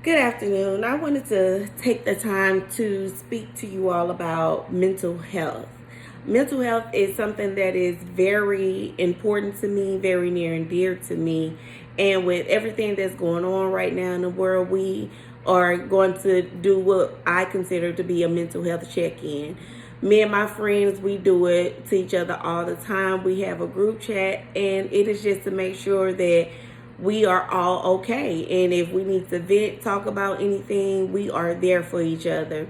Good afternoon. I wanted to take the time to speak to you all about mental health. Mental health is something that is very important to me, very near and dear to me. And with everything that's going on right now in the world, we are going to do what I consider to be a mental health check in. Me and my friends, we do it to each other all the time. We have a group chat, and it is just to make sure that we are all okay. And if we need to vent, talk about anything, we are there for each other.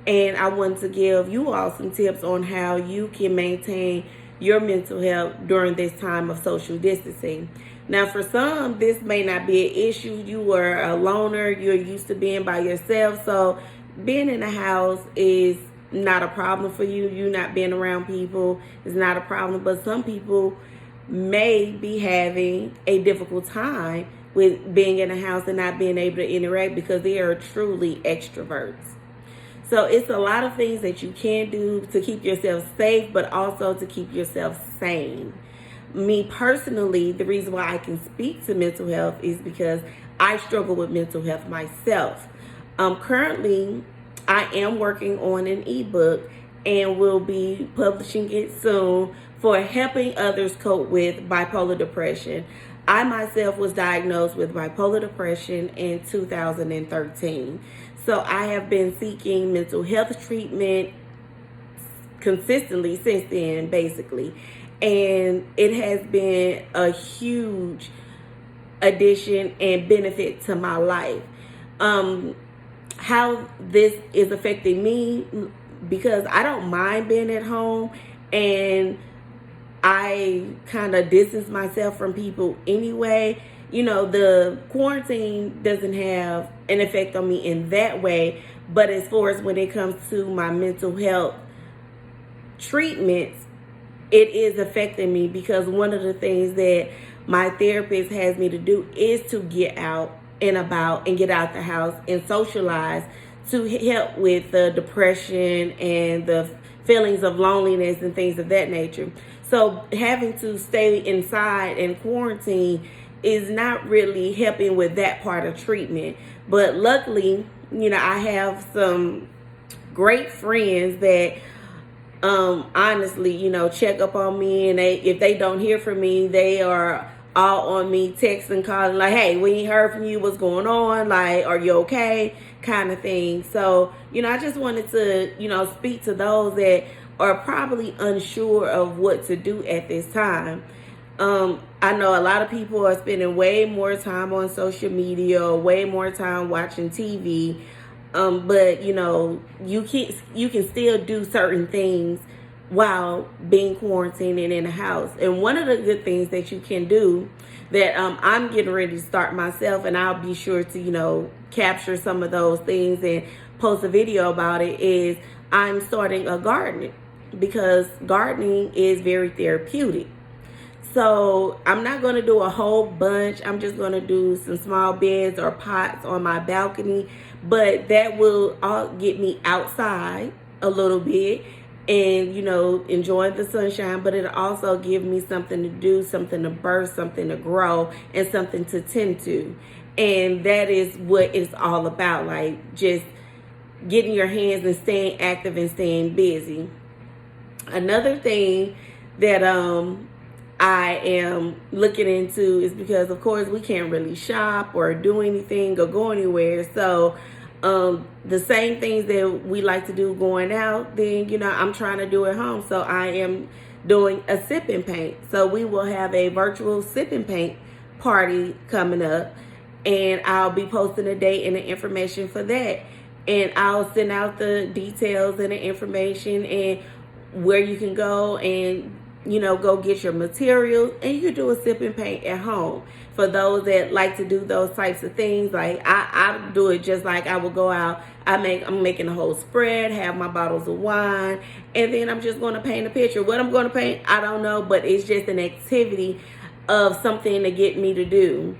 And I want to give you all some tips on how you can maintain your mental health during this time of social distancing. Now, for some, this may not be an issue. You are a loner, you're used to being by yourself. So, being in the house is not a problem for you. You not being around people is not a problem. But some people may be having a difficult time with being in the house and not being able to interact because they are truly extroverts. So it's a lot of things that you can do to keep yourself safe, but also to keep yourself sane. Me personally, the reason why I can speak to mental health is because I struggle with mental health myself. Currently, I am working on an ebook and will be publishing it soon for helping others cope with bipolar depression. I myself was diagnosed with bipolar depression in 2013. So I have been seeking mental health treatment consistently since then, basically. And it has been a huge addition and benefit to my life. How this is affecting me, because I don't mind being at home and I kind of distance myself from people anyway. You know, the quarantine doesn't have an effect on me in that way, but as far as when it comes to my mental health treatments, it is affecting me because one of the things that my therapist has me to do is to get out and about and get out the house and socialize to help with the depression and the feelings of loneliness and things of that nature. So having to stay inside and quarantine is not really helping with that part of treatment. But luckily, I have some great friends that honestly, check up on me, and if they don't hear from me, they are all on me, texting, calling, like, hey, we ain't heard from you, what's going on, like, are you okay, kind of thing. So, I just wanted to, speak to those that are probably unsure of what to do at this time. I know a lot of people are spending way more time on social media, or way more time watching TV. But you can still do certain things while being quarantined and in the house. And one of the good things that you can do that I'm getting ready to start myself, and I'll be sure to capture some of those things and post a video about it, is I'm starting a garden because gardening is very therapeutic. So I'm not going to do a whole bunch. I'm just going to do some small beds or pots on my balcony. But that will all get me outside a little bit and, enjoying the sunshine. But it'll also give me something to do, something to burst, something to grow, and something to tend to. And that is what it's all about. Like just getting your hands and staying active and staying busy. Another thing that I am looking into is because, of course, we can't really shop or do anything or go anywhere. So the same things that we like to do going out, then, I'm trying to do at home. So I am doing a sip and paint. So we will have a virtual sip and paint party coming up. And I'll be posting a date and the information for that. And I'll send out the details and the information and where you can go and go get your materials, and you can do a sip and paint at home. For those that like to do those types of things, like I do it just like I would go out. I'm making a whole spread, have my bottles of wine, and then I'm just going to paint a picture. What I'm going to paint, I don't know, but it's just an activity of something to get me to do.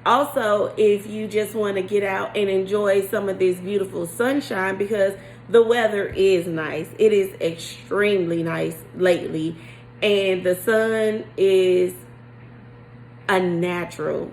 Also, if you just want to get out and enjoy some of this beautiful sunshine, because the weather is nice. It is extremely nice lately. And the sun is a natural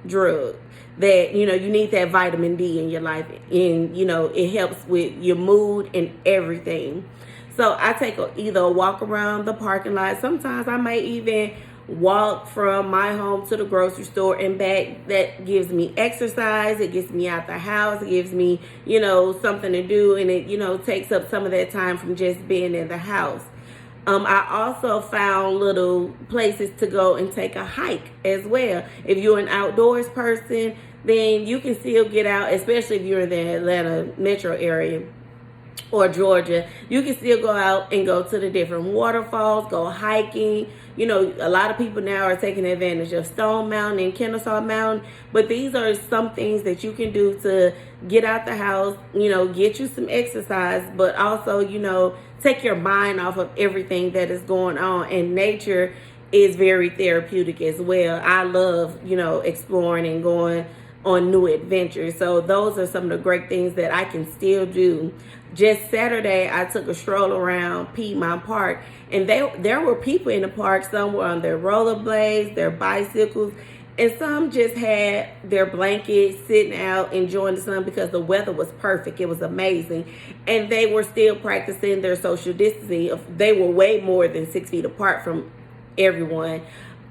drug that, you need that vitamin D in your life, and it helps with your mood and everything. So I take either a walk around the parking lot. Sometimes I might even walk from my home to the grocery store and back. That gives me exercise. It gets me out the house. It gives me, something to do, and it, takes up some of that time from just being in the house. I also found little places to go and take a hike as well. If you're an outdoors person, then you can still get out, especially if you're in the Atlanta metro area or Georgia. You can still go out and go to the different waterfalls, go hiking. A lot of people now are taking advantage of Stone Mountain and Kennesaw Mountain, but these are some things that you can do to get out the house, get you some exercise, but also, take your mind off of everything that is going on. And nature is very therapeutic as well. I love, exploring and going on new adventures. So those are some of the great things that I can still do. Just Saturday, I took a stroll around Piedmont Park, and there were people in the park. Some were on their rollerblades, their bicycles, and some just had their blankets sitting out enjoying the sun because the weather was perfect. It was amazing. And they were still practicing their social distancing. They were way more than 6 feet apart from everyone.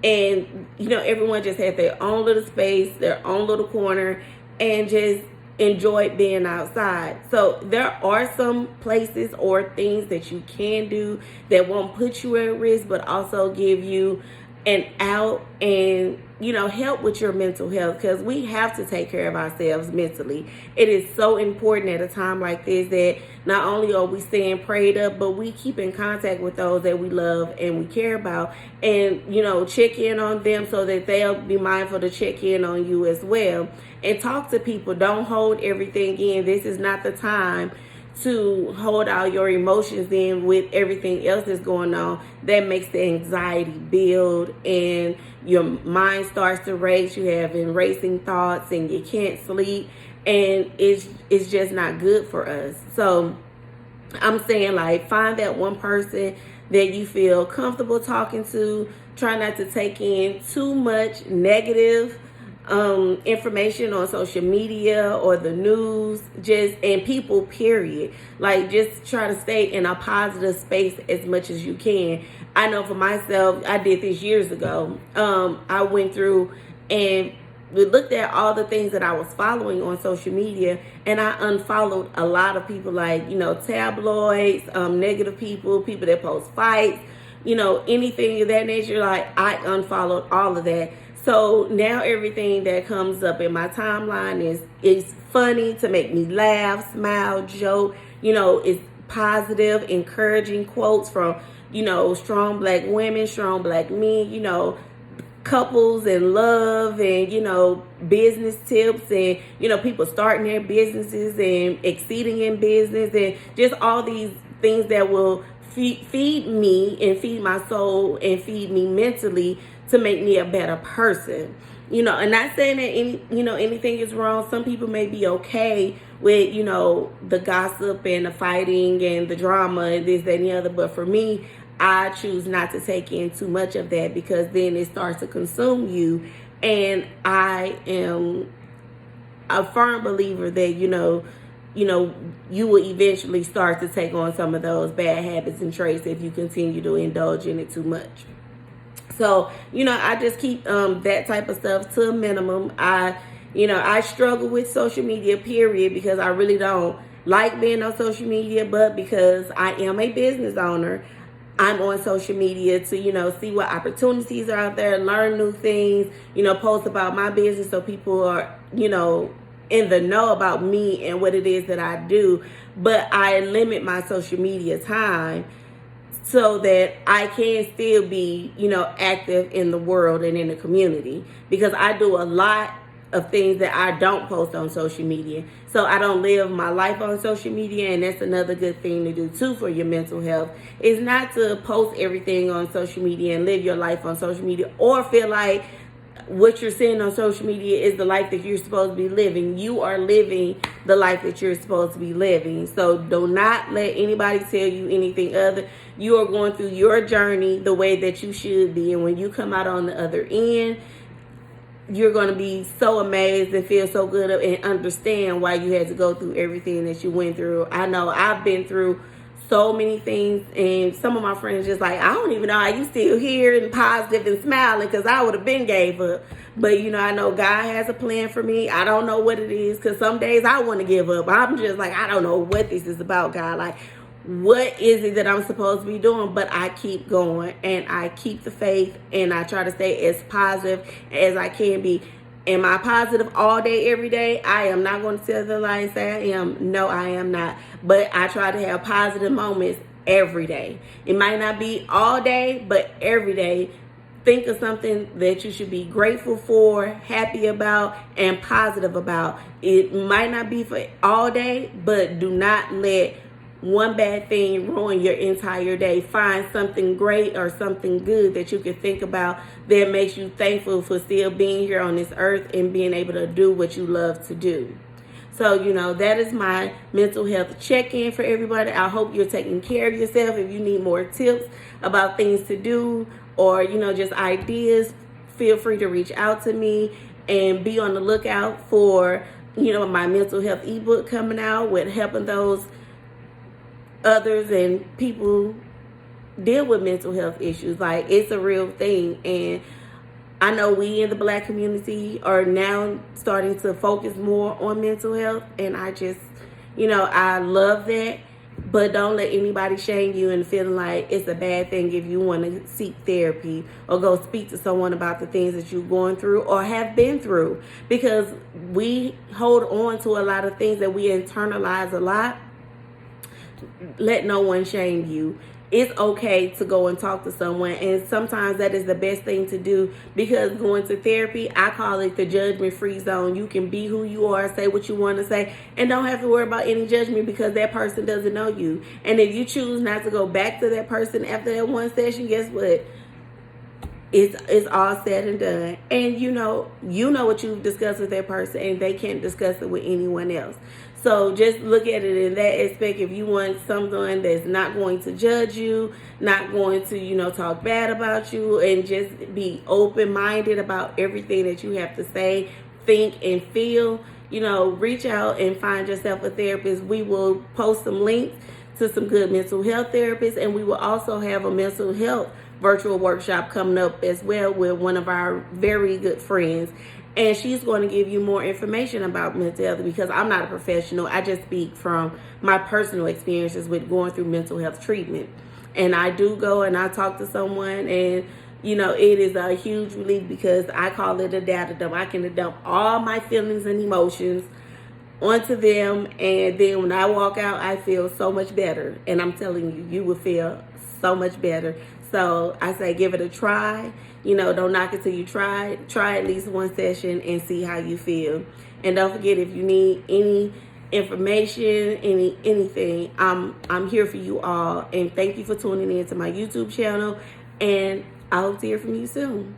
And, everyone just had their own little space, their own little corner, and just enjoyed being outside. So there are some places or things that you can do that won't put you at risk, but also give you an out and, help with your mental health, because we have to take care of ourselves mentally. It is so important at a time like this that not only are we staying prayed up, but we keep in contact with those that we love and we care about, and, check in on them so that they'll be mindful to check in on you as well. And talk to people. Don't hold everything in. This is not the time to hold all your emotions in with everything else that's going on. That makes the anxiety build and your mind starts to race. You have racing thoughts and you can't sleep, and it's just not good for us. So I'm saying, find that one person that you feel comfortable talking to. Try not to take in too much negative information on social media or the news, and people, period. Just try to stay in a positive space as much as you can. I know for myself, I did this years ago. I went through and we looked at all the things that I was following on social media, and I unfollowed a lot of people, tabloids, negative people that post fights, anything of that nature. I unfollowed all of that. So now everything that comes up in my timeline is funny, to make me laugh, smile, joke. It's positive, encouraging quotes from, strong black women, strong black men, couples and love, and, business tips, and, people starting their businesses and exceeding in business, and just all these things that will feed me and feed my soul and feed me mentally to make me a better person. And not saying that anything is wrong. Some people may be okay with, the gossip and the fighting and the drama and this, that, and the other. But for me, I choose not to take in too much of that, because then it starts to consume you. And I am a firm believer that, you will eventually start to take on some of those bad habits and traits if you continue to indulge in it too much. So, I just keep that type of stuff to a minimum. I struggle with social media, period, because I really don't like being on social media, but because I am a business owner, I'm on social media to, see what opportunities are out there, learn new things, post about my business so people are, in the know about me and what it is that I do. But I limit my social media time so that I can still be, active in the world and in the community, because I do a lot of things that I don't post on social media. So I don't live my life on social media, and that's another good thing to do too for your mental health, is not to post everything on social media and live your life on social media, or feel like what you're seeing on social media is the life that you're supposed to be living. You are living the life that you're supposed to be living. So do not let anybody tell you anything other. You are going through your journey the way that you should be. And when you come out on the other end, you're going to be so amazed and feel so good and understand why you had to go through everything that you went through. I know I've been through so many things, and some of my friends just like, I don't even know how you still here and positive and smiling, because I would have been gave up. But I know God has a plan for me. I don't know what it is, because some days I want to give up. I'm just like, I don't know what this is about, God. Like, what is it that I'm supposed to be doing? But I keep going, and I keep the faith, and I try to stay as positive as I can be. Am I positive all day, every day? I am not going to tell the lie and say I am. No, I am not. But I try to have positive moments every day. It might not be all day, but every day. Think of something that you should be grateful for, happy about, and positive about. It might not be for all day, but do not let one bad thing ruin your entire day. Find something great or something good that you can think about that makes you thankful for still being here on this earth and being able to do what you love to do. So, that is my mental health check-in for everybody. I hope you're taking care of yourself. If you need more tips about things to do or, just ideas, feel free to reach out to me, and be on the lookout for, my mental health ebook coming out with helping those others and people deal with mental health issues. Like, it's a real thing, and I know we in the Black community are now starting to focus more on mental health, and I just, I love that. But don't let anybody shame you and feeling like it's a bad thing if you want to seek therapy or go speak to someone about the things that you're going through or have been through, because we hold on to a lot of things that we internalize a lot. Let no one shame you. It's okay to go and talk to someone, and sometimes that is the best thing to do, because going to therapy, I call it the judgment-free zone. You can be who you are, say what you want to say, and don't have to worry about any judgment, because that person doesn't know you. And if you choose not to go back to that person after that one session, guess what? It's all said and done, and you know what you've discussed with that person, and they can't discuss it with anyone else. So just look at it in that aspect. If you want someone that's not going to judge you, not going to talk bad about you, and just be open-minded about everything that you have to say, think, and feel, reach out and find yourself a therapist. We will post some links to some good mental health therapists, and we will also have a mental health virtual workshop coming up as well with one of our very good friends, and she's going to give you more information about mental health, because I'm not a professional. I just speak from my personal experiences with going through mental health treatment. And I do go and I talk to someone, and it is a huge relief, because I call it a data dump. I can dump all my feelings and emotions onto them, and then when I walk out, I feel so much better. And I'm telling you, you will feel so much better. So I say, give it a try. Don't knock it till you try. Try at least one session and see how you feel. And don't forget, if you need any information, anything, I'm here for you all. And thank you for tuning in to my YouTube channel. And I hope to hear from you soon.